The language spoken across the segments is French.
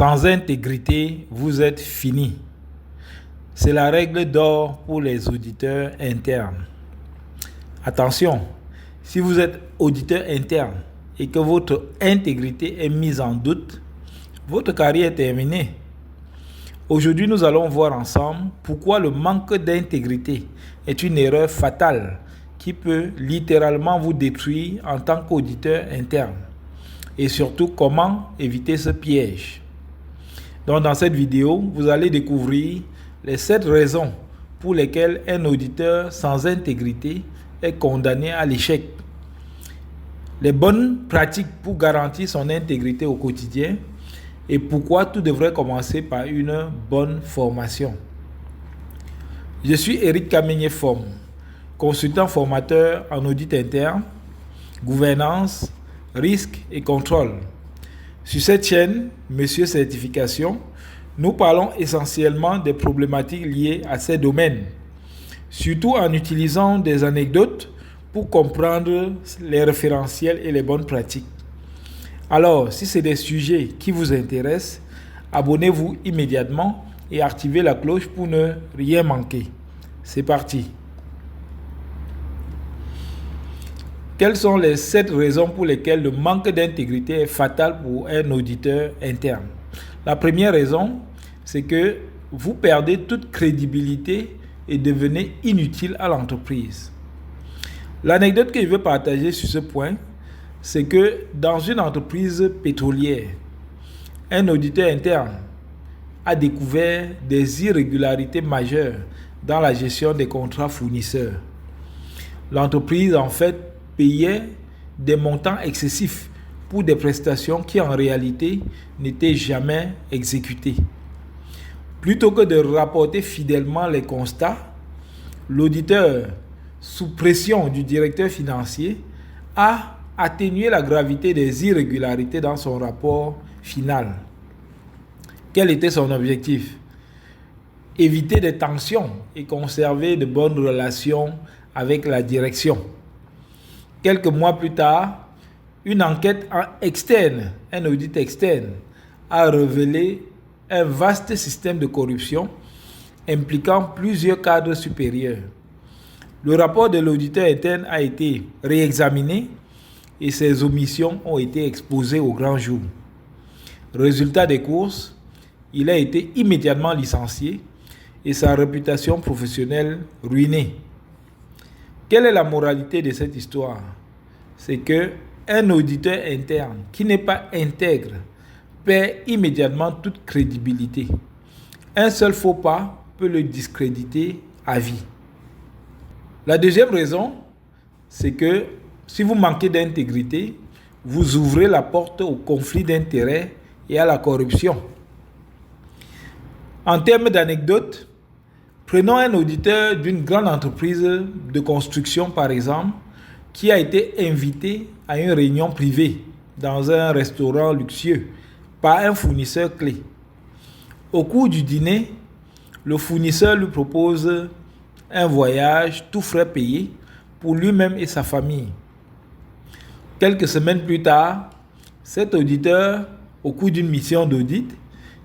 Sans intégrité, vous êtes fini. C'est la règle d'or pour les auditeurs internes. Attention, si vous êtes auditeur interne et que votre intégrité est mise en doute, votre carrière est terminée. Aujourd'hui, nous allons voir ensemble pourquoi le manque d'intégrité est une erreur fatale qui peut littéralement vous détruire en tant qu'auditeur interne. Et surtout, comment éviter ce piège. Donc, dans cette vidéo, vous allez découvrir les 7 raisons pour lesquelles un auditeur sans intégrité est condamné à l'échec. Les bonnes pratiques pour garantir son intégrité au quotidien et pourquoi tout devrait commencer par une bonne formation. Je suis Éric Kamenye-Forme, consultant formateur en audit interne, gouvernance, risque et contrôle. Sur cette chaîne, Monsieur Certification, nous parlons essentiellement des problématiques liées à ces domaines, surtout en utilisant des anecdotes pour comprendre les référentiels et les bonnes pratiques. Alors, si c'est des sujets qui vous intéressent, abonnez-vous immédiatement et activez la cloche pour ne rien manquer. C'est parti. Quelles sont les 7 raisons pour lesquelles le manque d'intégrité est fatal pour un auditeur interne? La première raison, c'est que vous perdez toute crédibilité et devenez inutile à l'entreprise. L'anecdote que je veux partager sur ce point, c'est que dans une entreprise pétrolière, un auditeur interne a découvert des irrégularités majeures dans la gestion des contrats fournisseurs. L'entreprise, en fait, payait des montants excessifs pour des prestations qui, en réalité, n'étaient jamais exécutées. Plutôt que de rapporter fidèlement les constats, l'auditeur, sous pression du directeur financier, a atténué la gravité des irrégularités dans son rapport final. Quel était son objectif? Éviter des tensions et conserver de bonnes relations avec la direction. Quelques mois plus tard, une enquête externe, un audit externe, a révélé un vaste système de corruption impliquant plusieurs cadres supérieurs. Le rapport de l'auditeur interne a été réexaminé et ses omissions ont été exposées au grand jour. Résultat des courses, il a été immédiatement licencié et sa réputation professionnelle ruinée. Quelle est la moralité de cette histoire? C'est qu'un auditeur interne qui n'est pas intègre perd immédiatement toute crédibilité. Un seul faux pas peut le discréditer à vie. La deuxième raison, c'est que si vous manquez d'intégrité, vous ouvrez la porte au conflit d'intérêts et à la corruption. En termes d'anecdotes, prenons un auditeur d'une grande entreprise de construction, par exemple, qui a été invité à une réunion privée dans un restaurant luxueux par un fournisseur clé. Au cours du dîner, le fournisseur lui propose un voyage tout frais payé pour lui-même et sa famille. Quelques semaines plus tard, cet auditeur, au cours d'une mission d'audit,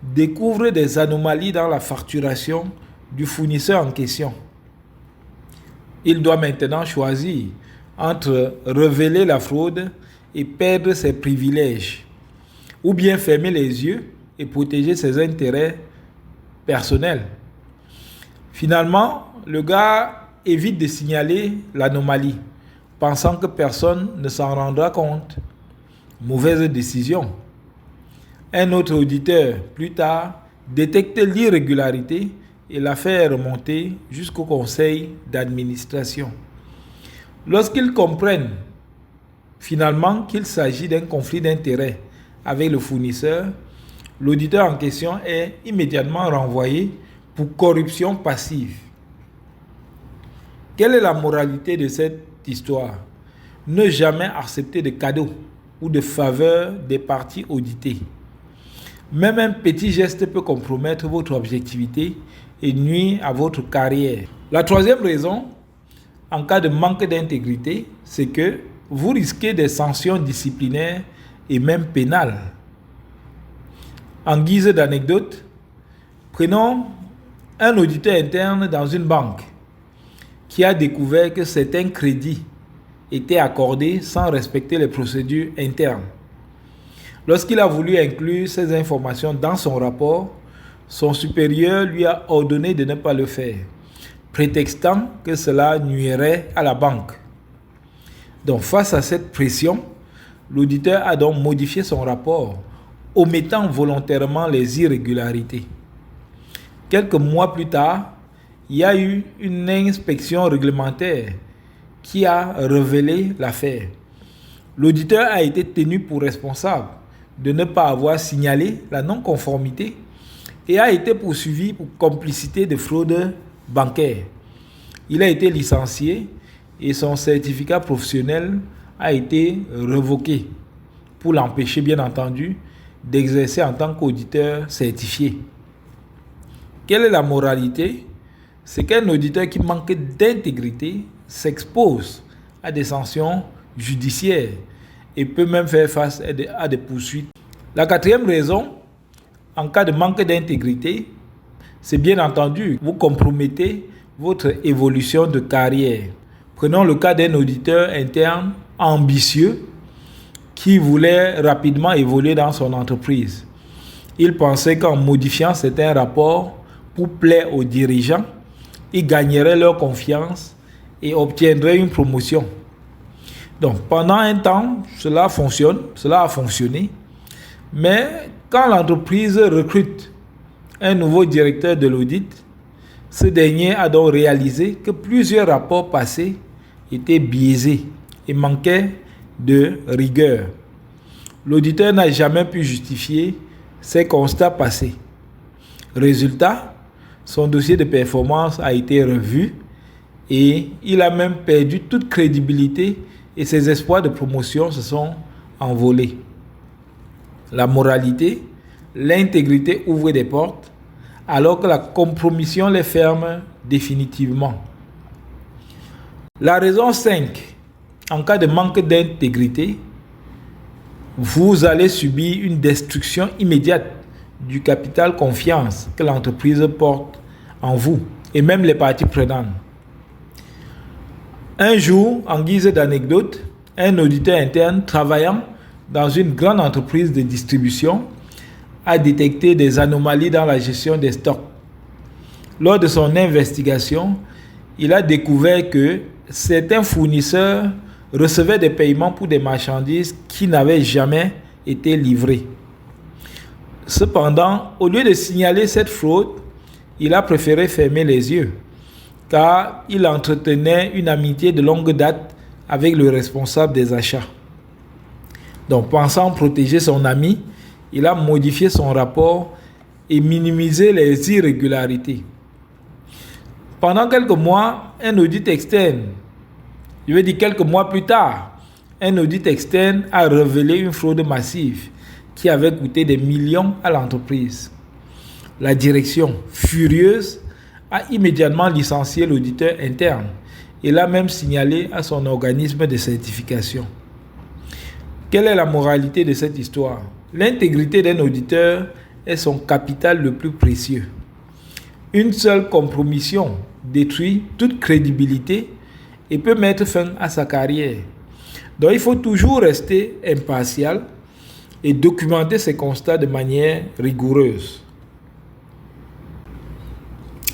découvre des anomalies dans la facturation du fournisseur en question. Il doit maintenant choisir entre révéler la fraude et perdre ses privilèges, ou bien fermer les yeux et protéger ses intérêts personnels. Finalement, le gars évite de signaler l'anomalie, pensant que personne ne s'en rendra compte. Mauvaise décision. Un autre auditeur, plus tard, détecte l'irrégularité et la fait remonter jusqu'au conseil d'administration. Lorsqu'ils comprennent finalement qu'il s'agit d'un conflit d'intérêts avec le fournisseur, l'auditeur en question est immédiatement renvoyé pour corruption passive. Quelle est la moralité de cette histoire? Ne jamais accepter de cadeaux ou de faveurs des parties auditées. Même un petit geste peut compromettre votre objectivité et nuire à votre carrière. La troisième raison, en cas de manque d'intégrité, c'est que vous risquez des sanctions disciplinaires et même pénales. En guise d'anecdote, prenons un auditeur interne dans une banque qui a découvert que certains crédits étaient accordés sans respecter les procédures internes. Lorsqu'il a voulu inclure ces informations dans son rapport, son supérieur lui a ordonné de ne pas le faire, prétextant que cela nuirait à la banque. Donc, face à cette pression, l'auditeur a donc modifié son rapport, omettant volontairement les irrégularités. Quelques mois plus tard, il y a eu une inspection réglementaire qui a révélé l'affaire. L'auditeur a été tenu pour responsable de ne pas avoir signalé la non-conformité et a été poursuivi pour complicité de fraude bancaire. Il a été licencié et son certificat professionnel a été révoqué pour l'empêcher, bien entendu, d'exercer en tant qu'auditeur certifié. Quelle est la moralité? C'est qu'un auditeur qui manque d'intégrité s'expose à des sanctions judiciaires et peut même faire face à des poursuites. La quatrième raison, en cas de manque d'intégrité, c'est bien entendu, vous compromettez votre évolution de carrière. Prenons le cas d'un auditeur interne ambitieux qui voulait rapidement évoluer dans son entreprise. Il pensait qu'en modifiant certains rapports pour plaire aux dirigeants, il gagnerait leur confiance et obtiendrait une promotion. Donc, pendant un temps, cela a fonctionné. Mais quand l'entreprise recrute un nouveau directeur de l'audit, ce dernier a donc réalisé que plusieurs rapports passés étaient biaisés et manquaient de rigueur. L'auditeur n'a jamais pu justifier ses constats passés. Résultat, son dossier de performance a été revu et il a même perdu toute crédibilité et ses espoirs de promotion se sont envolés. La moralité, l'intégrité ouvre des portes alors que la compromission les ferme définitivement. La raison 5, en cas de manque d'intégrité, vous allez subir une destruction immédiate du capital confiance que l'entreprise porte en vous et même les parties prenantes. Un jour, en guise d'anecdote, un auditeur interne travaillant dans une grande entreprise de distribution a détecté des anomalies dans la gestion des stocks. Lors de son investigation, il a découvert que certains fournisseurs recevaient des paiements pour des marchandises qui n'avaient jamais été livrées. Cependant, au lieu de signaler cette fraude, il a préféré fermer les yeux, car il entretenait une amitié de longue date avec le responsable des achats. Donc, pensant protéger son ami, il a modifié son rapport et minimisé les irrégularités. Pendant quelques mois, quelques mois plus tard, un audit externe a révélé une fraude massive qui avait coûté des millions à l'entreprise. La direction, furieuse, a immédiatement licencié l'auditeur interne et l'a même signalé à son organisme de certification. Quelle est la moralité de cette histoire? L'intégrité d'un auditeur est son capital le plus précieux. Une seule compromission détruit toute crédibilité et peut mettre fin à sa carrière. Donc il faut toujours rester impartial et documenter ses constats de manière rigoureuse.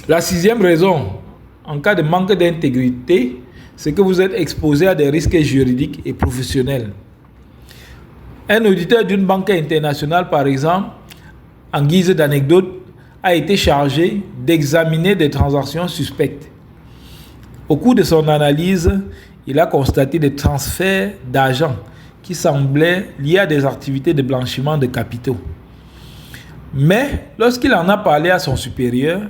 La sixième raison, en cas de manque d'intégrité, c'est que vous êtes exposé à des risques juridiques et professionnels. Un auditeur d'une banque internationale, par exemple, en guise d'anecdote, a été chargé d'examiner des transactions suspectes. Au cours de son analyse, il a constaté des transferts d'argent qui semblaient liés à des activités de blanchiment de capitaux. Mais lorsqu'il en a parlé à son supérieur,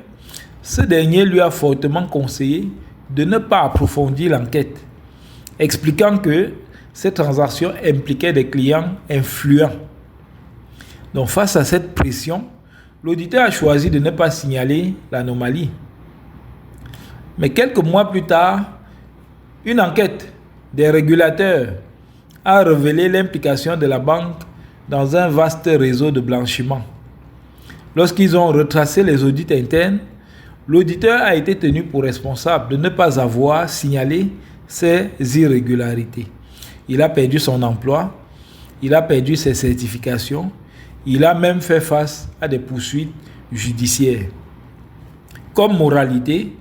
ce dernier lui a fortement conseillé de ne pas approfondir l'enquête, expliquant que ces transactions impliquaient des clients influents. Donc face à cette pression, l'auditeur a choisi de ne pas signaler l'anomalie. Mais quelques mois plus tard, une enquête des régulateurs a révélé l'implication de la banque dans un vaste réseau de blanchiment. Lorsqu'ils ont retracé les audits internes, l'auditeur a été tenu pour responsable de ne pas avoir signalé ces irrégularités. Il a perdu son emploi, il a perdu ses certifications, il a même fait face à des poursuites judiciaires. Comme moralité,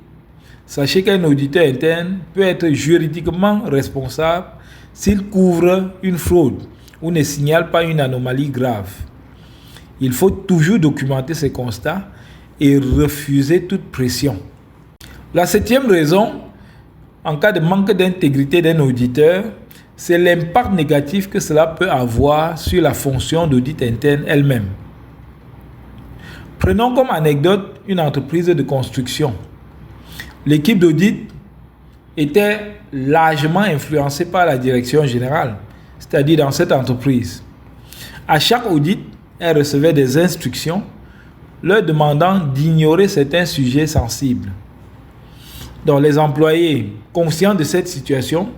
sachez qu'un auditeur interne peut être juridiquement responsable s'il couvre une fraude ou ne signale pas une anomalie grave. Il faut toujours documenter ces constats et refuser toute pression. La septième raison, en cas de manque d'intégrité d'un auditeur, c'est l'impact négatif que cela peut avoir sur la fonction d'audit interne elle-même. Prenons comme anecdote une entreprise de construction. L'équipe d'audit était largement influencée par la direction générale, c'est-à-dire dans cette entreprise. À chaque audit, elle recevait des instructions leur demandant d'ignorer certains sujets sensibles. Donc les employés, conscients de cette situation,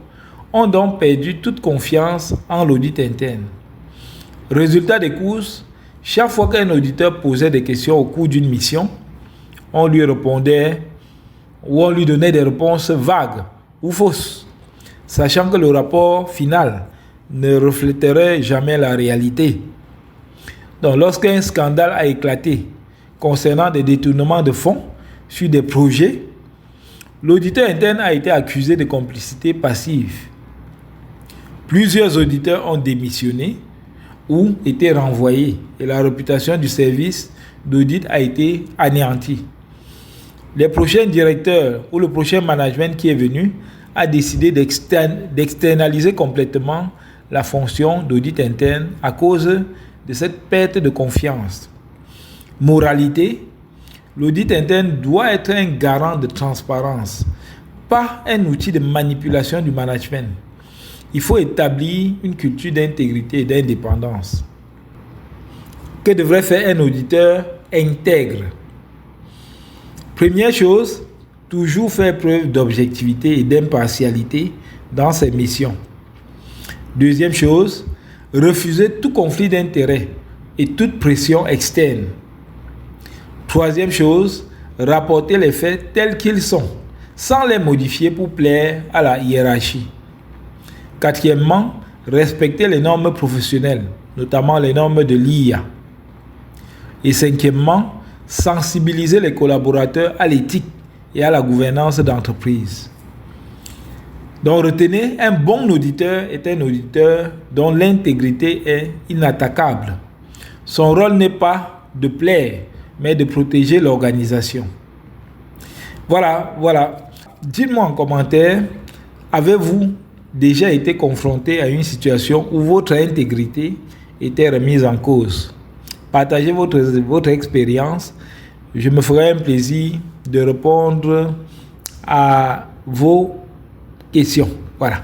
ont donc perdu toute confiance en l'audit interne. Résultat des courses, chaque fois qu'un auditeur posait des questions au cours d'une mission, on lui répondait ou on lui donnait des réponses vagues ou fausses, sachant que le rapport final ne reflèterait jamais la réalité. Donc, lorsqu'un scandale a éclaté concernant des détournements de fonds sur des projets, l'auditeur interne a été accusé de complicité passive. Plusieurs auditeurs ont démissionné ou été renvoyés et la réputation du service d'audit a été anéantie. Les prochains directeurs ou le prochain management qui est venu a décidé d'externaliser complètement la fonction d'audit interne à cause de cette perte de confiance. Moralité, l'audit interne doit être un garant de transparence, pas un outil de manipulation du management. Il faut établir une culture d'intégrité et d'indépendance. Que devrait faire un auditeur intègre? Première chose, toujours faire preuve d'objectivité et d'impartialité dans ses missions. Deuxième chose, refuser tout conflit d'intérêts et toute pression externe. Troisième chose, rapporter les faits tels qu'ils sont, sans les modifier pour plaire à la hiérarchie. Quatrièmement, respecter les normes professionnelles, notamment les normes de l'IA. Et cinquièmement, sensibiliser les collaborateurs à l'éthique et à la gouvernance d'entreprise. Donc retenez, un bon auditeur est un auditeur dont l'intégrité est inattaquable. Son rôle n'est pas de plaire, mais de protéger l'organisation. Voilà. Dites-moi en commentaire, avez-vous déjà été confronté à une situation où votre intégrité était remise en cause? Partagez votre expérience. Je me ferai un plaisir de répondre à vos questions. Voilà.